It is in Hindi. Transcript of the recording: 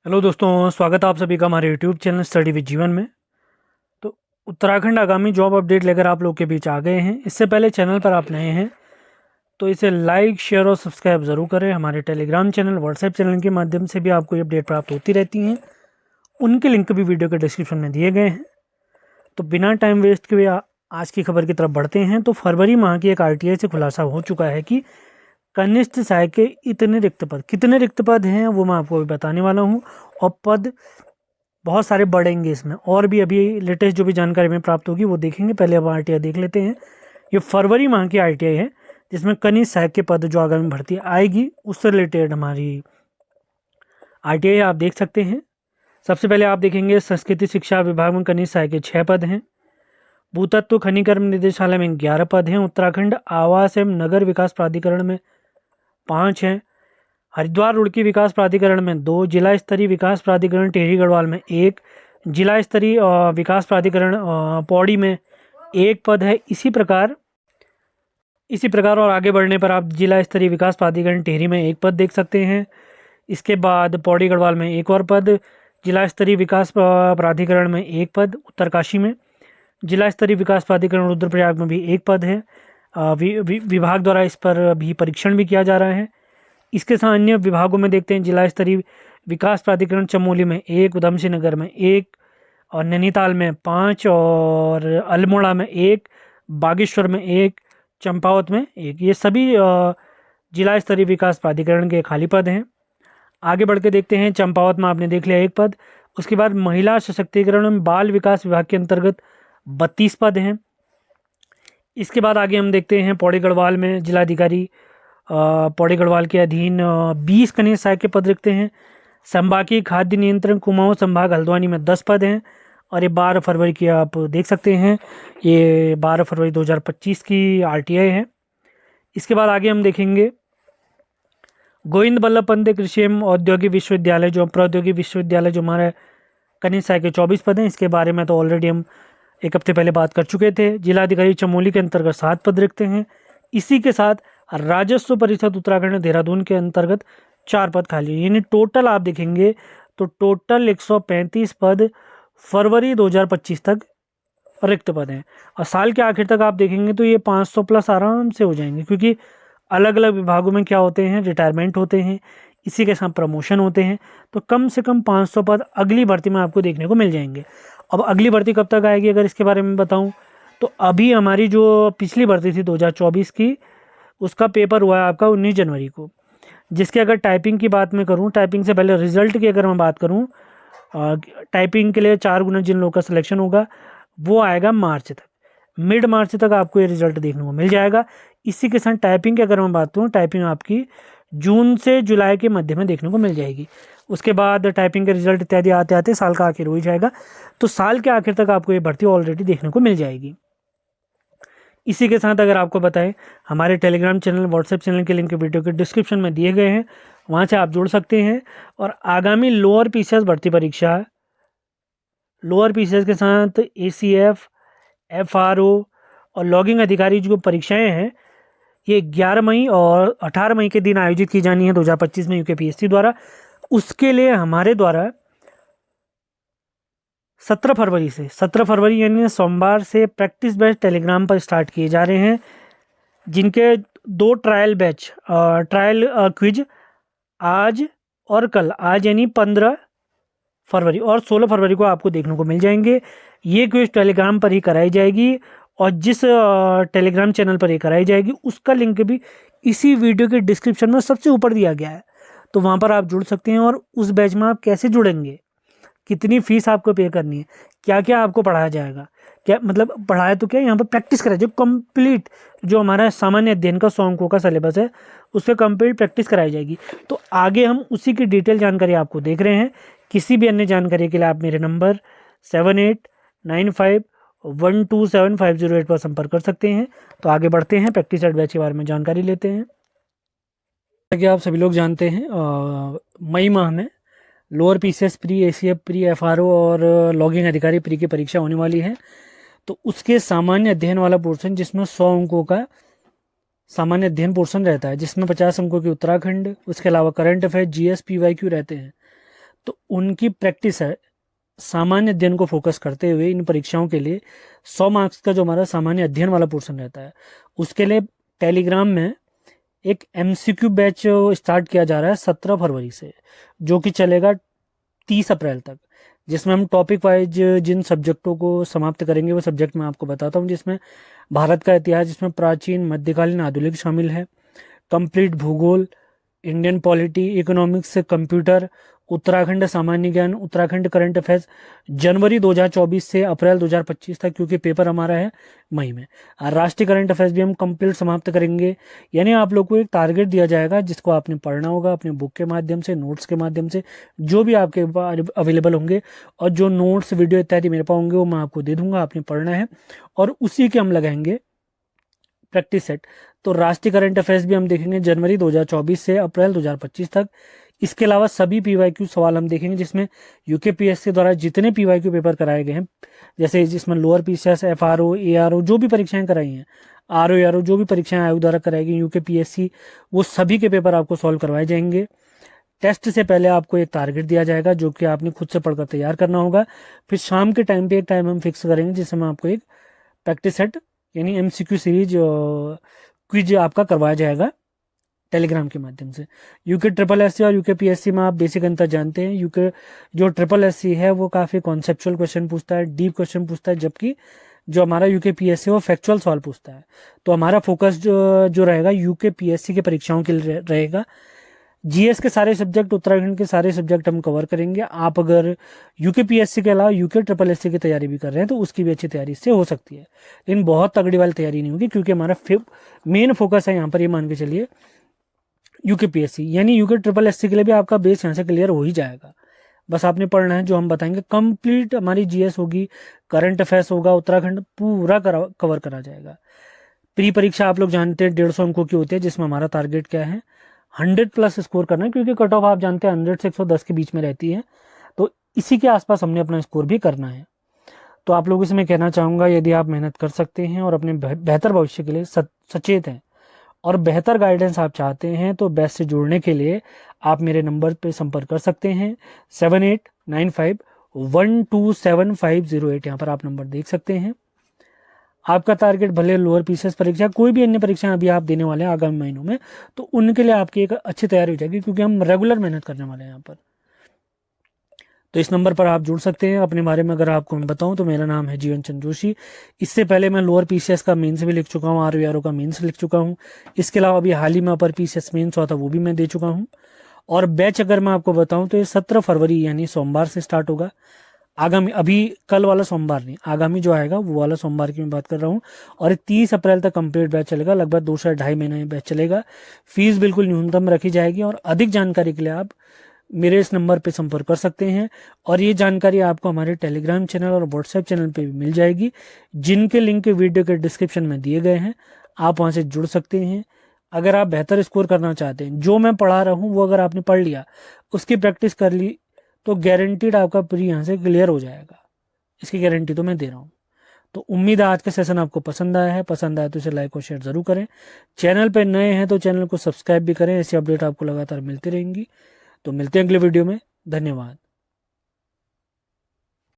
हेलो दोस्तों, स्वागत है आप सभी का हमारे यूट्यूब चैनल स्टडी विद जीवन में। तो उत्तराखंड आगामी जॉब अपडेट लेकर आप लोग के बीच आ गए हैं। इससे पहले चैनल पर आप नए हैं तो इसे लाइक, शेयर और सब्सक्राइब ज़रूर करें। हमारे टेलीग्राम चैनल, व्हाट्सएप चैनल के माध्यम से भी आपको ये अपडेट प्राप्त होती रहती हैं। उनके लिंक भी वीडियो के डिस्क्रिप्शन में दिए गए हैं। तो बिना टाइम वेस्ट किए आज की खबर की तरफ बढ़ते हैं। तो फरवरी माह की एक आरटीआई से खुलासा हो चुका है कि कनिष्ठ सहायक के कितने रिक्त पद हैं वो मैं आपको अभी बताने वाला हूँ। और पद बहुत सारे बढ़ेंगे इसमें, और भी अभी लेटेस्ट जो भी जानकारी में प्राप्त होगी वो देखेंगे। पहले अब आरटीआई देख लेते हैं। ये फरवरी माह की आरटीआई है जिसमें कनिष्ठ सहायक के पद जो आगामी भर्ती आएगी उससे रिलेटेड हमारी आरटीआई आप देख सकते हैं। सबसे पहले आप देखेंगे संस्कृति शिक्षा विभाग में कनिष्ठ सहायक के 6 पद हैं। भूतत्व खनिकर्म निदेशालय में 11 पद हैं। उत्तराखंड आवास एवं नगर विकास प्राधिकरण में 5 हैं। हरिद्वार रुड़की विकास प्राधिकरण में 2, जिला स्तरीय विकास प्राधिकरण टिहरी गढ़वाल में 1, जिला स्तरीय विकास प्राधिकरण पौड़ी में 1 पद है। इसी प्रकार और आगे बढ़ने पर आप जिला स्तरीय विकास प्राधिकरण टिहरी में 1 पद देख सकते हैं। इसके बाद पौड़ी गढ़वाल में 1 और पद, जिला स्तरीय विकास प्राधिकरण में 1 पद, उत्तरकाशी में जिला स्तरीय विकास प्राधिकरण रुद्रप्रयाग में भी 1 पद है। विभाग द्वारा इस पर भी परीक्षण भी किया जा रहा है। इसके साथ अन्य विभागों में देखते हैं जिला स्तरीय विकास प्राधिकरण चमोली में 1, उधमसिंह नगर में 1, और नैनीताल में 5, और अल्मोड़ा में 1, बागेश्वर में 1, चंपावत में 1। ये सभी जिला स्तरीय विकास प्राधिकरण के खाली पद हैं। आगे बढ़ के देखते हैं। चंपावत में आपने देख लिया 1 पद। उसके बाद महिला सशक्तिकरण एवं बाल विकास विभाग के अंतर्गत 32 पद हैं। इसके बाद आगे हम देखते हैं पौड़ी गढ़वाल में जिलाधिकारी पौड़ी गढ़वाल के अधीन 20 कनिष्ठ सहायक के पद रिक्त हैं। संभागीय खाद्य नियंत्रण कुमाऊं संभाग हल्द्वानी में 10 पद हैं। और ये 12 फरवरी की आप देख सकते हैं। ये 12 फरवरी 2025 की आरटीआई है। इसके बाद आगे हम देखेंगे गोविंद बल्लभ पंत कृषि एवं औद्योगिक विश्वविद्यालय जो प्रौद्योगिक विश्वविद्यालय जो हमारा कनिष्ठ सहायक के 24 पद हैं। इसके बारे में तो ऑलरेडी हम एक हफ्ते पहले बात कर चुके थे। जिलाधिकारी चमोली के अंतर्गत 7 पद रिक्त हैं। इसी के साथ राजस्व परिषद उत्तराखंड देहरादून के अंतर्गत 4 पद खाली हैं। यानी टोटल आप देखेंगे तो टोटल 135 पद फरवरी 2025 तक रिक्त पद हैं। और साल के आखिर तक आप देखेंगे तो ये 500 प्लस आराम से हो जाएंगे, क्योंकि अलग अलग विभागों में क्या होते हैं, रिटायरमेंट होते हैं, इसी के साथ प्रमोशन होते हैं। तो कम से कम 500 पद अगली भर्ती में आपको देखने को मिल जाएंगे। अब अगली भर्ती कब तक आएगी अगर इसके बारे में बताऊं तो अभी हमारी जो पिछली भर्ती थी 2024 की, उसका पेपर हुआ है आपका 19 जनवरी को। जिसके अगर टाइपिंग की बात मैं करूं, टाइपिंग से पहले रिजल्ट की अगर मैं बात करूं, टाइपिंग के लिए 4 गुना जिन लोगों का सिलेक्शन होगा वो आएगा मार्च तक। मिड मार्च तक आपको ये रिजल्ट देखने को मिल जाएगा। इसी के साथ टाइपिंग की अगर मैं बात करूँ, टाइपिंग आपकी जून से जुलाई के मध्य में देखने को मिल जाएगी। उसके बाद टाइपिंग के रिजल्ट इत्यादि आते आते साल का आखिर हो ही जाएगा। तो साल के आखिर तक आपको ये भर्ती ऑलरेडी देखने को मिल जाएगी। इसी के साथ अगर आपको बताएं, हमारे टेलीग्राम चैनल, व्हाट्सएप चैनल के लिंक वीडियो के डिस्क्रिप्शन में दिए गए हैं, वहाँ से आप जुड़ सकते हैं। और आगामी लोअर पीसीएस भर्ती परीक्षा, लोअर पीसीएस के साथ एसीएफ, एफआरओ और लॉगिंग अधिकारी जो परीक्षाएं हैं, ये 11 मई और 18 मई के दिन आयोजित की जानी है 2025 में यूकेपीएससी द्वारा। उसके लिए हमारे द्वारा 17 फरवरी यानी सोमवार से प्रैक्टिस बैच टेलीग्राम पर स्टार्ट किए जा रहे हैं, जिनके 2 ट्रायल बैच, ट्रायल क्विज आज और कल, आज यानी 15 फरवरी और 16 फरवरी को आपको देखने को मिल जाएंगे। ये क्विज टेलीग्राम पर ही कराई जाएगी, और जिस टेलीग्राम चैनल पर ये कराई जाएगी उसका लिंक भी इसी वीडियो के डिस्क्रिप्शन में सबसे ऊपर दिया गया है। तो वहाँ पर आप जुड़ सकते हैं। और उस बैच में आप कैसे जुड़ेंगे, कितनी फीस आपको पे करनी है, क्या क्या आपको पढ़ाया जाएगा, क्या मतलब पढ़ाया तो क्या, यहाँ पर प्रैक्टिस कराए, जो कंप्लीट जो हमारा सामान्य अध्ययन का 100 अंकों का सिलेबस है उस पर कंप्लीट प्रैक्टिस कराई जाएगी। तो आगे हम उसी की डिटेल जानकारी आपको देख रहे हैं। किसी भी अन्य जानकारी के लिए आप मेरे नंबर 7895127508 पर संपर्क कर सकते हैं। तो आगे बढ़ते हैं, प्रैक्टिस एड बैच के बारे में जानकारी लेते हैं। कि आप सभी लोग जानते हैं मई माह में lower PCS pre, ACF pre, FRO और लॉगिंग अधिकारी प्री की परीक्षा होने वाली है। तो उसके सामान्य अध्ययन वाला पोर्शन, जिसमें 100 अंकों का सामान्य अध्ययन पोर्शन रहता है, जिसमें 50 अंकों की उत्तराखंड, उसके अलावा करंट अफेयर, जीएस, पीवाईक्यू रहते हैं। तो उनकी प्रैक्टिस है सामान्य अध्ययन को फोकस करते हुए इन परीक्षाओं के लिए 100 मार्क्स का जो हमारा सामान्य अध्ययन वाला पोर्शन रहता है, उसके लिए टेलीग्राम में एक एमसीक्यू बैच स्टार्ट किया जा रहा है 17 फरवरी से, जो कि चलेगा 30 अप्रैल तक, जिसमें हम टॉपिक वाइज जिन सब्जेक्टों को समाप्त करेंगे वो सब्जेक्ट मैं आपको बताता हूँ, जिसमें भारत का इतिहास, जिसमें प्राचीन, मध्यकालीन, आधुनिक शामिल है, कंप्लीट भूगोल, Indian polity, economics, computer, Uttarakhand सामान्य ज्ञान, उत्तराखंड करंट अफेयर्स, जनवरी 2024 से अप्रैल 2025 तक, क्योंकि पेपर हमारा है मई में। और राष्ट्रीय करंट अफेयर्स भी हम कंप्लीट समाप्त करेंगे। यानी आप लोग को एक टारगेट दिया जाएगा जिसको आपने पढ़ना होगा अपने बुक के माध्यम से, नोट्स के माध्यम से, जो भी आपके अवेलेबल होंगे, और जो नोट्स, वीडियो इत्यादि मेरे पास होंगे वो मैं आपको दे दूंगा, आपने पढ़ना है, और उसी के हम लगाएंगे प्रैक्टिस सेट। तो राष्ट्रीय करंट अफेयर्स भी हम देखेंगे जनवरी 2024 से अप्रैल 2025 तक। इसके अलावा सभी पीवाईक्यू सवाल हम देखेंगे, जिसमें यूकेपीएससी द्वारा जितने पीवाईक्यू पेपर कराए गए हैं, जैसे जिसमें लोअर पीसीएस, एफआरओ, एआरओ, जो भी परीक्षाएं कराई हैं, आरओ एआरओ, जो भी परीक्षाएं आयोग द्वारा कराई गई यूकेपीएससी, वो सभी के पेपर आपको सॉल्व करवाए जाएंगे। टेस्ट से पहले आपको एक टारगेट दिया जाएगा जो कि आपने खुद से पढ़कर तैयार करना होगा। फिर शाम के टाइम पे एक टाइम हम फिक्स करेंगे जिसमें आपको एक प्रैक्टिस सेट यानी एमसीक्यू सीरीज क्विज आपका करवाया जाएगा टेलीग्राम के माध्यम से। यूके ट्रिपल एससी और यूके पीएससी में आप बेसिक अंतर जानते हैं। यूके जो ट्रिपल एससी है वो काफ़ी कॉन्सेप्चुअल क्वेश्चन पूछता है, डीप क्वेश्चन पूछता है, जबकि जो हमारा यूके पीएससी वो फैक्चुअल सवाल पूछता है। तो हमारा फोकस जो रहेगा यूके पीएससी के परीक्षाओं के लिए रहेगा। जीएस के सारे सब्जेक्ट, उत्तराखंड के सारे सब्जेक्ट हम कवर करेंगे। आप अगर यूके पीएससी के अलावा यूके ट्रिपल एससी की तैयारी भी कर रहे हैं तो उसकी भी अच्छी तैयारी इससे हो सकती है, लेकिन बहुत तगड़ी वाली तैयारी नहीं होगी, क्योंकि हमारा मेन फोकस है यहाँ पर, ये मान के चलिए यूके पीएससी। यानी यूके ट्रिपल एससी के लिए भी आपका बेस यहाँ से क्लियर हो ही जाएगा। बस आपने पढ़ना है, जो हम बताएंगे कंप्लीट हमारी जीएस होगी, करंट अफेयर्स होगा, उत्तराखंड पूरा कवर करा जाएगा। प्री परीक्षा आप लोग जानते हैं 150 अंकों की होती है, जिसमें हमारा टारगेट क्या है 100+ स्कोर करना है, क्योंकि कट ऑफ आप जानते हैं 100 से 110 के बीच में रहती है, तो इसी के आसपास हमने अपना स्कोर भी करना है। तो आप लोगों से मैं कहना चाहूँगा, यदि आप मेहनत कर सकते हैं और अपने बेहतर भविष्य के लिए सचेत हैं और बेहतर गाइडेंस आप चाहते हैं, तो बेस्ट से जुड़ने के लिए आप मेरे नंबर पे संपर्क कर सकते हैं 7895127508। यहाँ पर आप नंबर देख सकते हैं। आपका टारगेट भले लोअर पीसीएस परीक्षा, कोई भी अन्य परीक्षा अभी आप देने वाले हैं आगामी महीनों में, तो उनके लिए आपकी एक अच्छी तैयारी हो जाएगी, क्योंकि हम रेगुलर मेहनत करने वाले हैं यहाँ पर। तो इस नंबर पर आप जुड़ सकते हैं। अपने बारे में अगर आपको मैं बताऊं तो मेरा नाम है जीवन चंद्र जोशी। इससे पहले मैं लोअर पीसीएस का मेंस भी लिख चुका हूं, आरओ का मेंस लिख चुका हूं। इसके अलावा अभी हाल ही में अपर पीसीएस मेंस हुआ था, वो भी मैं दे चुका हूं। और बैच अगर मैं आपको बताऊं तो ये 17 फरवरी यानी सोमवार से स्टार्ट होगा। आगामी, अभी कल वाला सोमवार नहीं, आगामी जो आएगा वो वाला सोमवार की मैं बात कर रहा हूँ। और 30 अप्रैल तक कंप्लीट बैच चलेगा, लगभग 2 से 2.5 महीने बैच चलेगा। फीस बिल्कुल न्यूनतम रखी जाएगी, और अधिक जानकारी के लिए आप मेरे इस नंबर पे संपर्क कर सकते हैं। और ये जानकारी आपको हमारे टेलीग्राम चैनल और व्हाट्सएप चैनल पे भी मिल जाएगी, जिनके लिंक वीडियो के डिस्क्रिप्शन में दिए गए हैं। आप वहाँ से जुड़ सकते हैं। अगर आप बेहतर स्कोर करना चाहते हैं, जो मैं पढ़ा रहा हूँ वो अगर आपने पढ़ लिया, उसकी प्रैक्टिस कर ली, तो गारंटीड आपका प्री यहाँ से क्लियर हो जाएगा। इसकी गारंटी तो मैं दे रहा हूँ। तो उम्मीद है आज का सेशन आपको पसंद आया है। पसंद आया तो इसे लाइक और शेयर जरूर करें। चैनल पे नए हैं तो चैनल को सब्सक्राइब भी करें, ऐसी अपडेट आपको लगातार मिलती रहेंगी। तो मिलते हैं अगले वीडियो में। धन्यवाद।